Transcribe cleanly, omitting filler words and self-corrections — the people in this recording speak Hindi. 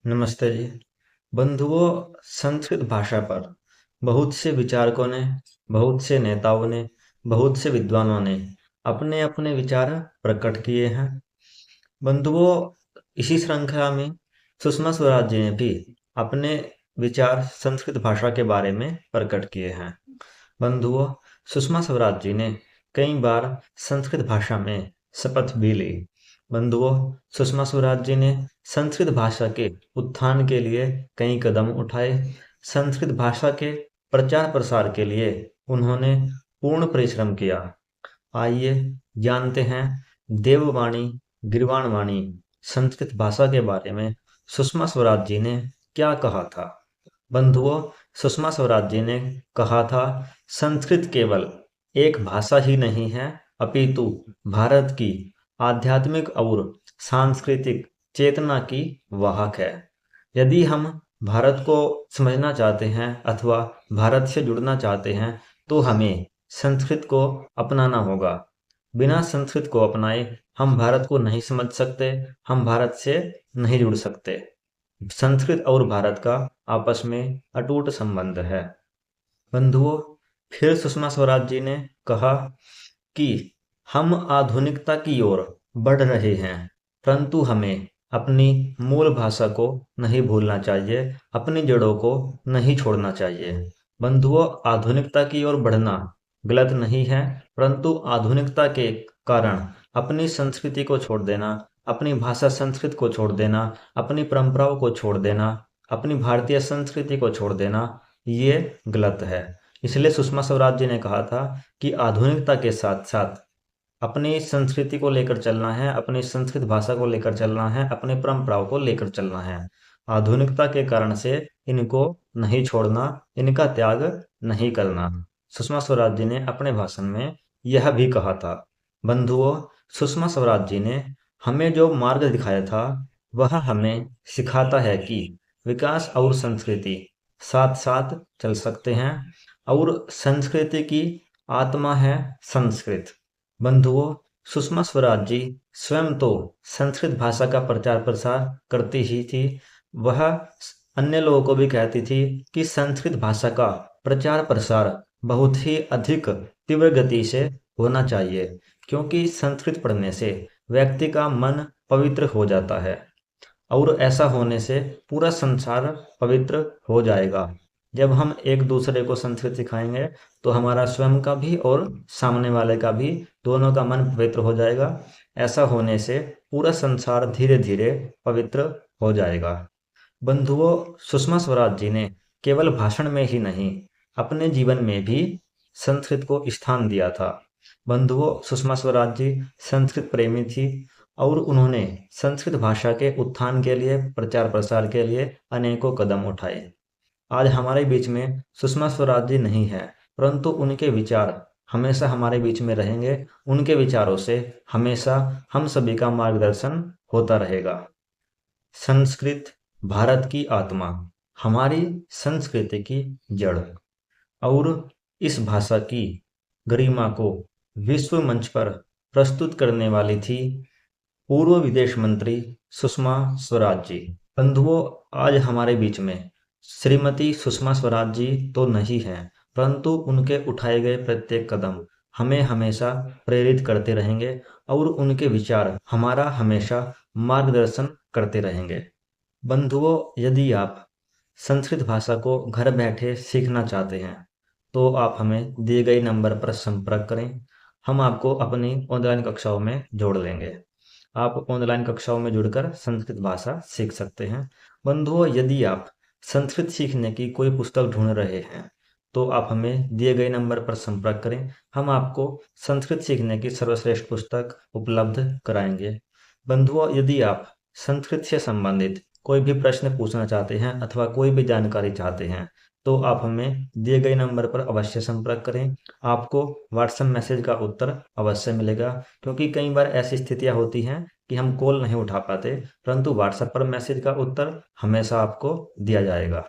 नमस्ते जी। बंधुओं, संस्कृत भाषा पर बहुत से विचारकों ने, बहुत से नेताओं ने, बहुत से विद्वानों ने अपने अपने विचार प्रकट किए हैं। बंधुओं, इसी श्रृंखला में सुषमा स्वराज जी ने भी अपने विचार संस्कृत भाषा के बारे में प्रकट किए हैं। बंधुओं, सुषमा स्वराज जी ने कई बार संस्कृत भाषा में शपथ भी ली। बंधुओं, सुषमा स्वराज जी ने संस्कृत भाषा के उत्थान के लिए कई कदम उठाए। संस्कृत भाषा के प्रचार प्रसार के लिए उन्होंने पूर्ण परिश्रम किया। आइए जानते हैं देववाणी गिरवाण वाणी संस्कृत भाषा के बारे में सुषमा स्वराज जी ने क्या कहा था। बंधुओं, सुषमा स्वराज जी ने कहा था, संस्कृत केवल एक भाषा ही नहीं है, अपितु भारत की आध्यात्मिक और सांस्कृतिक चेतना की वाहक है। यदि हम भारत को समझना चाहते हैं अथवा भारत से जुड़ना चाहते हैं तो हमें संस्कृत को अपनाना होगा। बिना संस्कृत को अपनाए हम भारत को नहीं समझ सकते, हम भारत से नहीं जुड़ सकते। संस्कृत और भारत का आपस में अटूट संबंध है। बंधुओं, फिर सुषमा स्वराज जी ने कहा कि हम आधुनिकता की ओर बढ़ रहे हैं, परंतु हमें अपनी मूल भाषा को नहीं भूलना चाहिए, अपनी जड़ों को नहीं छोड़ना चाहिए। बंधुओं, आधुनिकता की ओर बढ़ना गलत नहीं है, परंतु आधुनिकता के कारण अपनी संस्कृति को छोड़ देना, अपनी भाषा संस्कृत को छोड़ देना, अपनी परंपराओं को छोड़ देना, अपनी भारतीय संस्कृति को छोड़ देना, ये गलत है। इसलिए सुषमा स्वराज जी ने कहा था कि आधुनिकता के साथ साथ अपनी संस्कृति को लेकर चलना है, अपनी संस्कृत भाषा को लेकर चलना है, अपनी परंपराओं को लेकर चलना है। आधुनिकता के कारण से इनको नहीं छोड़ना, इनका त्याग नहीं करना। सुषमा स्वराज जी ने अपने भाषण में यह भी कहा था। बंधुओं, सुषमा स्वराज जी ने हमें जो मार्ग दिखाया था वह हमें सिखाता है कि विकास और संस्कृति साथ साथ चल सकते हैं और संस्कृति की आत्मा है संस्कृत। बंधुओं, सुषमा स्वराज जी स्वयं तो संस्कृत भाषा का प्रचार प्रसार करती ही थी, वह अन्य लोगों को भी कहती थी कि संस्कृत भाषा का प्रचार प्रसार बहुत ही अधिक तीव्र गति से होना चाहिए, क्योंकि संस्कृत पढ़ने से व्यक्ति का मन पवित्र हो जाता है और ऐसा होने से पूरा संसार पवित्र हो जाएगा। जब हम एक दूसरे को संस्कृत सिखाएंगे तो हमारा स्वयं का भी और सामने वाले का भी, दोनों का मन पवित्र हो जाएगा। ऐसा होने से पूरा संसार धीरे धीरे पवित्र हो जाएगा। बंधुओं, सुषमा स्वराज जी ने केवल भाषण में ही नहीं, अपने जीवन में भी संस्कृत को स्थान दिया था। बंधुओं, सुषमा स्वराज जी संस्कृत प्रेमी थी और उन्होंने संस्कृत भाषा के उत्थान के लिए, प्रचार प्रसार के लिए अनेकों कदम उठाए। आज हमारे बीच में सुषमा स्वराज जी नहीं है, परंतु उनके विचार हमेशा हमारे बीच में रहेंगे। उनके विचारों से हमेशा हम सभी का मार्गदर्शन होता रहेगा। संस्कृत भारत की आत्मा, हमारी संस्कृति की जड़ और इस भाषा की गरिमा को विश्व मंच पर प्रस्तुत करने वाली थी पूर्व विदेश मंत्री सुषमा स्वराज जी। बंधुओं, आज हमारे बीच में श्रीमती सुषमा स्वराज जी तो नहीं हैं, परंतु उनके उठाए गए प्रत्येक कदम हमें हमेशा प्रेरित करते रहेंगे और उनके विचार हमारा हमेशा मार्गदर्शन करते रहेंगे। बंधुओं, यदि आप संस्कृत भाषा को घर बैठे सीखना चाहते हैं तो आप हमें दिए गए नंबर पर संपर्क करें। हम आपको अपनी ऑनलाइन कक्षाओं में जोड़ लेंगे। आप ऑनलाइन कक्षाओं में जुड़कर संस्कृत भाषा सीख सकते हैं। बंधुओं, यदि आप संस्कृत सीखने की कोई पुस्तक ढूंढ रहे हैं तो आप हमें दिए गए नंबर पर संपर्क करें। हम आपको संस्कृत सीखने की सर्वश्रेष्ठ पुस्तक उपलब्ध कराएंगे। बंधुओं, यदि आप संस्कृत से संबंधित कोई भी प्रश्न पूछना चाहते हैं अथवा कोई भी जानकारी चाहते हैं तो आप हमें दिए गए नंबर पर अवश्य संपर्क करें। आपको व्हाट्सएप मैसेज का उत्तर अवश्य मिलेगा, क्योंकि कई बार ऐसी स्थितियां होती हैं कि हम कॉल नहीं उठा पाते, परंतु व्हाट्सएप पर मैसेज का उत्तर हमेशा आपको दिया जाएगा।